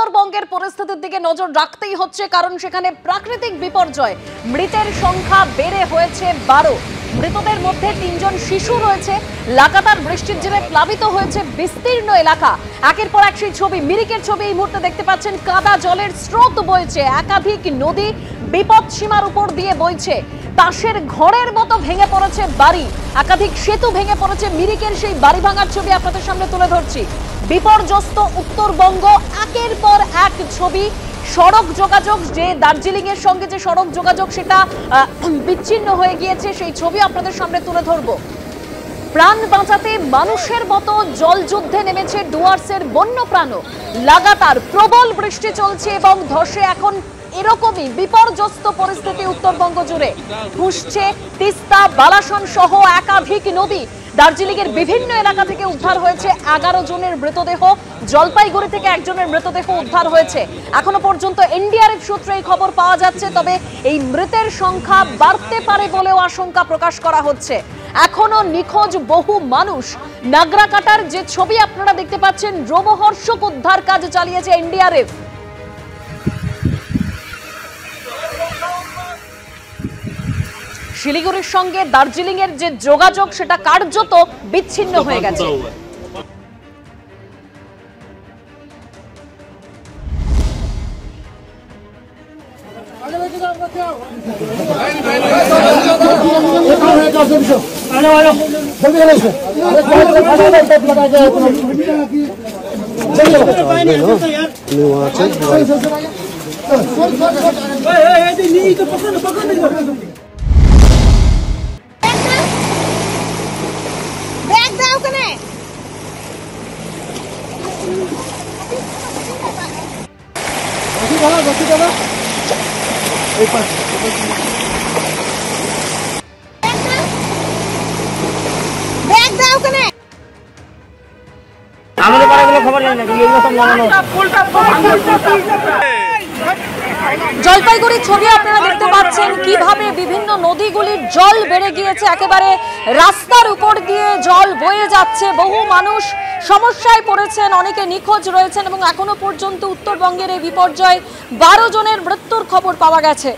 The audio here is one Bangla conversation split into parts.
উত্তরবঙ্গের পরিস্থিতির দিকে নজর রাখতেই হচ্ছে, কারণ সেখানে প্রাকৃতিক বিপর্যয়। মৃতের সংখ্যা বেড়ে হয়েছে 12। মৃতদের মধ্যে 3 জন শিশু রয়েছে। লাগাতার বৃষ্টির জেরে প্লাবিত হয়েছে বিস্তীর্ণ এলাকা। একের পর এক সেই ছবি, মিরিকের ছবি এই মুহূর্তে দেখতে পাচ্ছেন। কাদা জলের স্রোত বইছে, একাধিক নদী বিপদ সীমার উপর দিয়ে বইছে। তাসের ঘরের মতো ভেঙে পড়েছে বাড়ি, একাধিক সেতু ভেঙে পড়েছে। মিরিকের সেই বাড়ি ভাঙার ছবি আপনাদের সামনে তুলে ধরছি। বিপর্যস্ত উত্তরবঙ্গ, একের পর এক ছবি। সড়ক যোগাযোগ, যে দার্জিলিং এর সঙ্গে যে সড়ক যোগাযোগ সেটা বিচ্ছিন্ন হয়ে গিয়েছে, সেই ছবি আপনাদের সামনে তুলে ধরবো। প্রাণ বাঁচাতে মানুষের মতো জল যুদ্ধে নেমেছে ডুয়ার্সের বন্যপ্রাণ। লাগাতার প্রবল বৃষ্টি চলছে এবং ধসে এখন এরকমই বিপর্যস্ত পরিস্থিতি উত্তরবঙ্গ জুড়ে। ফুঁসছে তিস্তা, বালাসন সহ একাধিক নদী। দার্জিলিং এর বিভিন্ন এলাকা থেকে উদ্ধার হয়েছে 11 জনের মৃতদেহ। জলপাইগুড়ি থেকে একজনের মৃতদেহ উদ্ধার হয়েছে। এখনো পর্যন্ত এনডিআরএফ সূত্রে এই খবর পাওয়া যাচ্ছে, তবে এই মৃতের সংখ্যা বাড়তে পারে বলেও আশঙ্কা প্রকাশ করা হচ্ছে। এখনো নিখোঁজ বহু মানুষ। নাগরাকাটার যে ছবি আপনারা দেখতে পাচ্ছেন, রোমহর্ষক উদ্ধার কাজ চালিয়েছে এনডিআরএফ। শিলিগুড়ির সঙ্গে দার্জিলিং এর যে যোগাযোগ সেটা কার্যত বিচ্ছিন্ন হয়ে গেছে। জলপাইগুড়ির ছবি আপনারা দেখতে পাচ্ছেন, কিভাবে বিভিন্ন নদীগুলির জল বেড়ে গিয়েছে, একেবারে রাস্তার উপর দিয়ে জল বয়ে যাচ্ছে। বহু মানুষ সমস্যায় পড়েছেন, অনেকে নিখোঁজ রয়েছেন এবং এখনো পর্যন্ত উত্তরবঙ্গের এই বিপর্যয় 12 জনের মৃত্যুর খবর পাওয়া গেছে।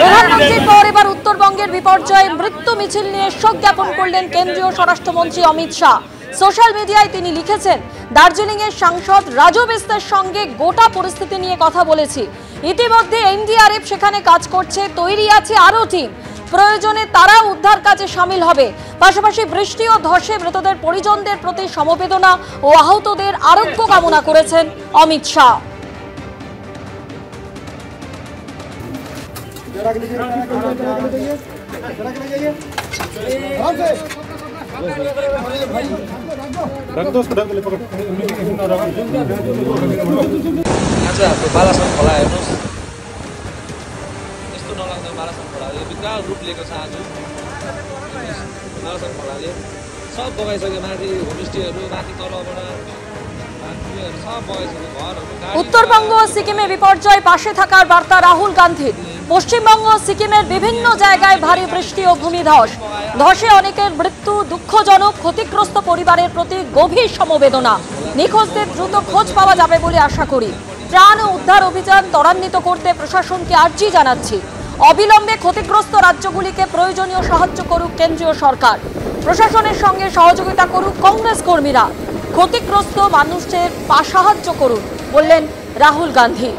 প্রধানমন্ত্রীর পর এবার উত্তরবঙ্গের বিপর্যয়ে মৃত্যু মিছিল নিয়ে শোক জ্ঞাপন করলেন কেন্দ্রীয় স্বরাষ্ট্রমন্ত্রী অমিত শাহ। সোশ্যাল মিডিয়ায় তিনি লিখেছেন, দার্জিলিং এর সাংসদ রাজু বিস্তের সঙ্গে গোটা পরিস্থিতি নিয়ে কথা বলেছি। ইতিমধ্যে এনডিআরএফ সেখানে কাজ করছে, তৈরি আছে আরও টিম। প্রয়োজনে তারা উদ্ধার কাজে সামিল হবে। পাশাপাশি বৃষ্টি ও ধসে মৃতদের পরিজনদের প্রতি সমবেদনা ও আহতদের আরোগ্য কামনা করেছেন অমিত শাহ। बालासन खोला हेर्नुहोस्, यस्तो नलाग्दा बालासन खोला विकराल रूप लिएको छ। आज बालासन खोलाले सब बगाइसक्यो, माथि होमस्टेहरू, माथि तलबाट सब बगाइसक्यो, घरहरू। উত্তরবঙ্গ ও সিকিমে বিপর্যয় পাশে থাকার বার্তা রাহুল গান্ধীর। পশ্চিমবঙ্গ ও সিকিমের বিভিন্ন জায়গায় ভারী বৃষ্টি ও ভূমিধস। ধসে অনেকের মৃত্যু দুঃখজনক। ক্ষতিগ্রস্ত পরিবারের প্রতি গভীর সমবেদনা। নিখোঁজদের দ্রুত খোঁজ পাওয়া যাবে বলে আশা করি। ত্রাণ ও উদ্ধার অভিযান ত্বরান্বিত করতে প্রশাসনকে আর্জি জানাচ্ছি। অবিলম্বে ক্ষতিগ্রস্ত রাজ্যগুলিকে প্রয়োজনীয় সাহায্য করুক কেন্দ্রীয় সরকার। প্রশাসনের সঙ্গে সহযোগিতা করুক কংগ্রেস কর্মীরা। ক্ষতিগ্রস্ত মানুষের সাহায্য করুন বললেন রাহুল গান্ধী।